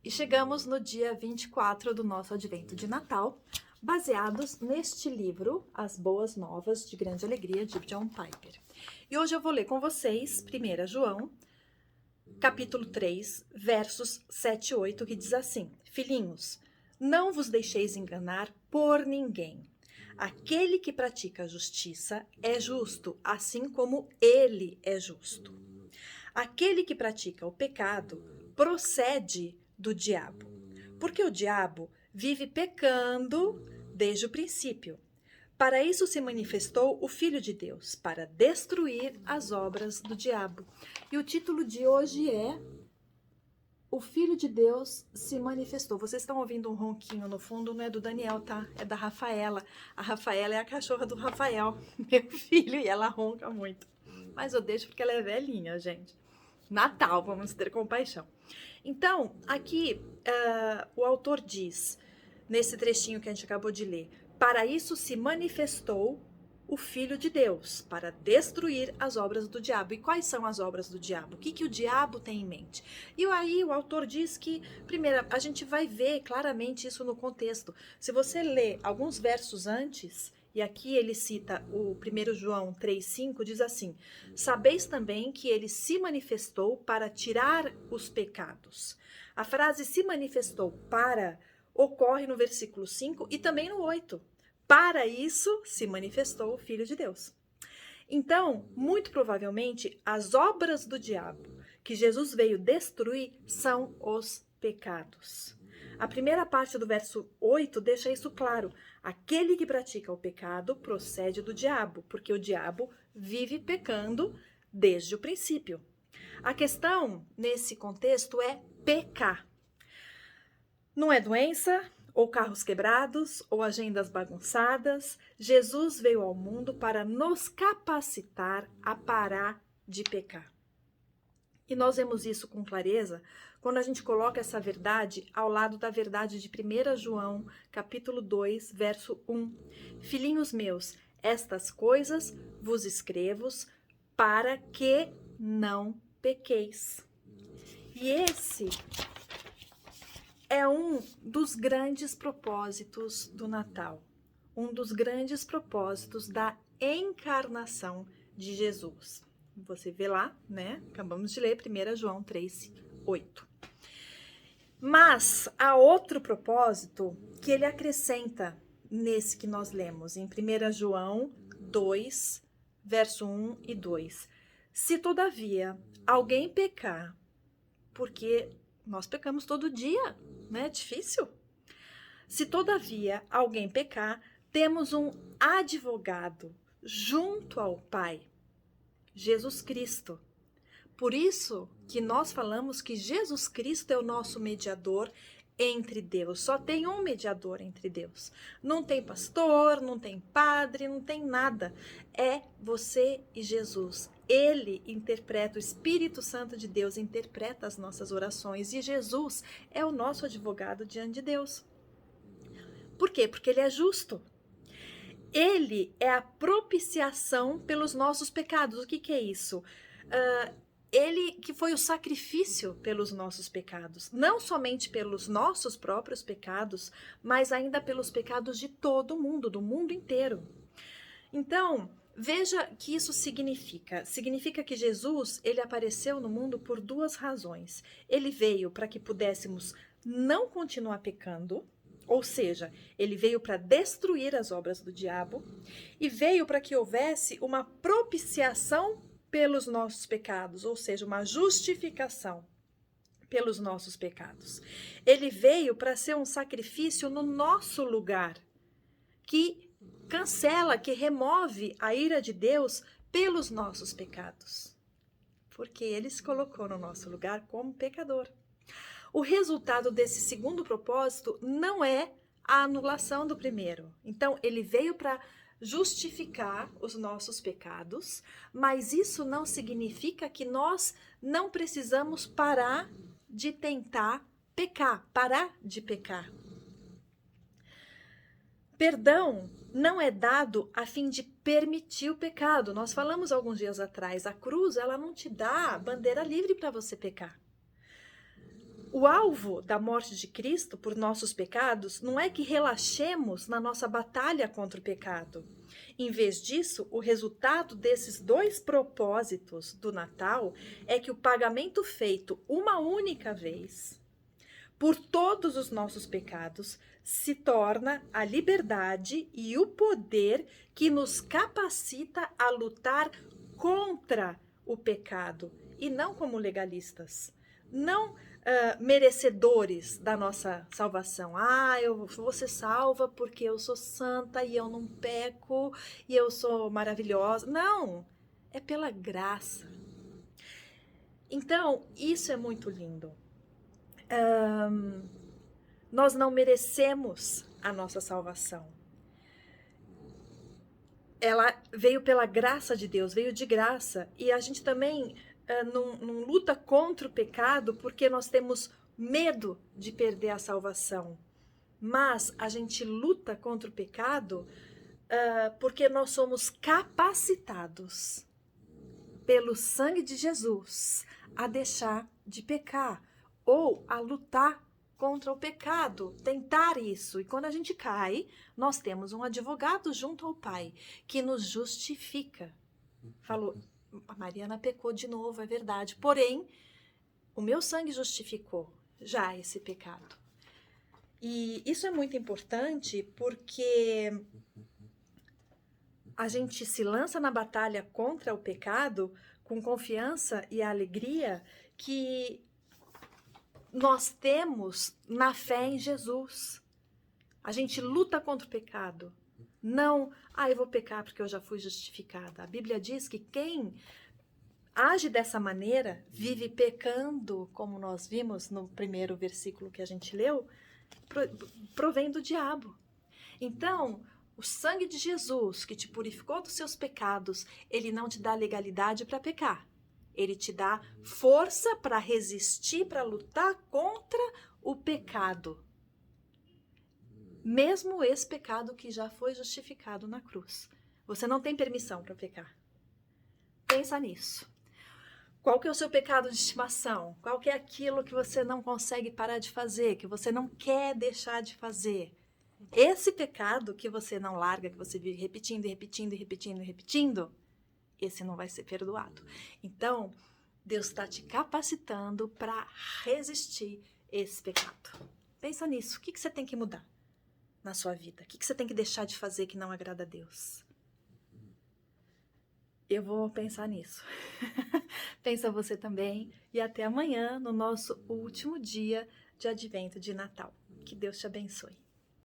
E chegamos no dia 24 do nosso advento de Natal, baseados neste livro, As Boas Novas de Grande Alegria, de John Piper. E hoje eu vou ler com vocês 1 João, capítulo 3, versos 7 e 8, que diz assim: Filhinhos, não vos deixeis enganar por ninguém. Aquele que pratica a justiça é justo, assim como ele é justo. Aquele que pratica o pecado procede do diabo, porque o diabo vive pecando desde o princípio. Para isso se manifestou o Filho de Deus, para destruir as obras do diabo. E o título de hoje é O Filho de Deus se manifestou. Vocês estão ouvindo um ronquinho no fundo, não é do Daniel, tá? É da Rafaela. A Rafaela é a cachorra do Rafael, meu filho, e ela ronca muito. Mas eu deixo porque ela é velhinha, gente. Natal, vamos ter compaixão. Então, aqui o autor diz, nesse trechinho que a gente acabou de ler, para isso se manifestou o Filho de Deus, para destruir as obras do diabo. E quais são as obras do diabo? O que o diabo tem em mente? E aí o autor diz que, primeiro, a gente vai ver claramente isso no contexto. Se você ler alguns versos antes, e aqui ele cita o 1 João 3,5, diz assim: sabeis também que ele se manifestou para tirar os pecados. A frase se manifestou para ocorre no versículo 5 e também no 8. Para isso se manifestou o Filho de Deus. Então, muito provavelmente, as obras do diabo que Jesus veio destruir são os pecados. A primeira parte do verso 8 deixa isso claro. Aquele que pratica o pecado procede do diabo, porque o diabo vive pecando desde o princípio. A questão, nesse contexto, é pecar. Não é doença, ou carros quebrados, ou agendas bagunçadas. Jesus veio ao mundo para nos capacitar a parar de pecar. E nós vemos isso com clareza quando a gente coloca essa verdade ao lado da verdade de 1 João, capítulo 2, verso 1. Filhinhos meus, estas coisas vos escrevo para que não pequeis. E esse é um dos grandes propósitos do Natal, um dos grandes propósitos da encarnação de Jesus. Você vê lá, né? Acabamos de ler 1 João 3, 8. Mas há outro propósito que ele acrescenta nesse que nós lemos, em 1 João 2, verso 1 e 2. Se todavia alguém pecar, porque nós pecamos todo dia, não é difícil? Se todavia alguém pecar, temos um advogado junto ao Pai, Jesus Cristo. Por isso que nós falamos que Jesus Cristo é o nosso mediador entre Deus. Só tem um mediador entre Deus. Não tem pastor, não tem padre, não tem nada. É você e Jesus. Ele interpreta, o Espírito Santo de Deus interpreta as nossas orações. E Jesus é o nosso advogado diante de Deus. Por quê? Porque ele é justo. Ele é a propiciação pelos nossos pecados. O que é isso? Ele que foi o sacrifício pelos nossos pecados, não somente pelos nossos próprios pecados, mas ainda pelos pecados de todo mundo, do mundo inteiro. Então, veja que isso significa. Significa que Jesus, ele apareceu no mundo por duas razões. Ele veio para que pudéssemos não continuar pecando, ou seja, ele veio para destruir as obras do diabo, e veio para que houvesse uma propiciação pelos nossos pecados, ou seja, uma justificação pelos nossos pecados. Ele veio para ser um sacrifício no nosso lugar, que cancela, que remove a ira de Deus pelos nossos pecados, porque ele se colocou no nosso lugar como pecador. O resultado desse segundo propósito não é a anulação do primeiro. Então, ele veio para justificar os nossos pecados, mas isso não significa que nós não precisamos parar de tentar pecar, parar de pecar. Perdão não é dado a fim de permitir o pecado. Nós falamos alguns dias atrás, a cruz, ela não te dá bandeira livre para você pecar. O alvo da morte de Cristo por nossos pecados não é que relaxemos na nossa batalha contra o pecado. Em vez disso, o resultado desses dois propósitos do Natal é que o pagamento feito uma única vez por todos os nossos pecados se torna a liberdade e o poder que nos capacita a lutar contra o pecado e não como legalistas, não merecedores da nossa salvação. Eu vou ser salva porque eu sou santa e eu não peco e eu sou maravilhosa. Não, é pela graça. Então, isso é muito lindo. Nós não merecemos a nossa salvação. Ela veio pela graça de Deus, veio de graça. E a gente também não luta contra o pecado porque nós temos medo de perder a salvação. Mas a gente luta contra o pecado porque nós somos capacitados pelo sangue de Jesus a deixar de pecar ou a lutar contra o pecado, tentar isso. E quando a gente cai, nós temos um advogado junto ao Pai que nos justifica. Falou, a Mariana pecou de novo, é verdade. Porém, o meu sangue justificou já esse pecado. E isso é muito importante porque a gente se lança na batalha contra o pecado com confiança e alegria que nós temos na fé em Jesus. A gente luta contra o pecado. Não, eu vou pecar porque eu já fui justificada. A Bíblia diz que quem age dessa maneira vive pecando, como nós vimos no primeiro versículo que a gente leu, provém do diabo. Então, o sangue de Jesus, que te purificou dos seus pecados, ele não te dá legalidade para pecar. Ele te dá força para resistir, para lutar contra o pecado. Mesmo esse pecado que já foi justificado na cruz. Você não tem permissão para pecar. Pensa nisso. Qual que é o seu pecado de estimação? Qual que é aquilo que você não consegue parar de fazer, que você não quer deixar de fazer? Esse pecado que você não larga, que você vive repetindo, esse não vai ser perdoado. Então, Deus está te capacitando para resistir esse pecado. Pensa nisso. O que você tem que mudar na sua vida? O que você tem que deixar de fazer que não agrada a Deus? Eu vou pensar nisso. Pensa você também. E até amanhã, no nosso último dia de Advento de Natal. Que Deus te abençoe.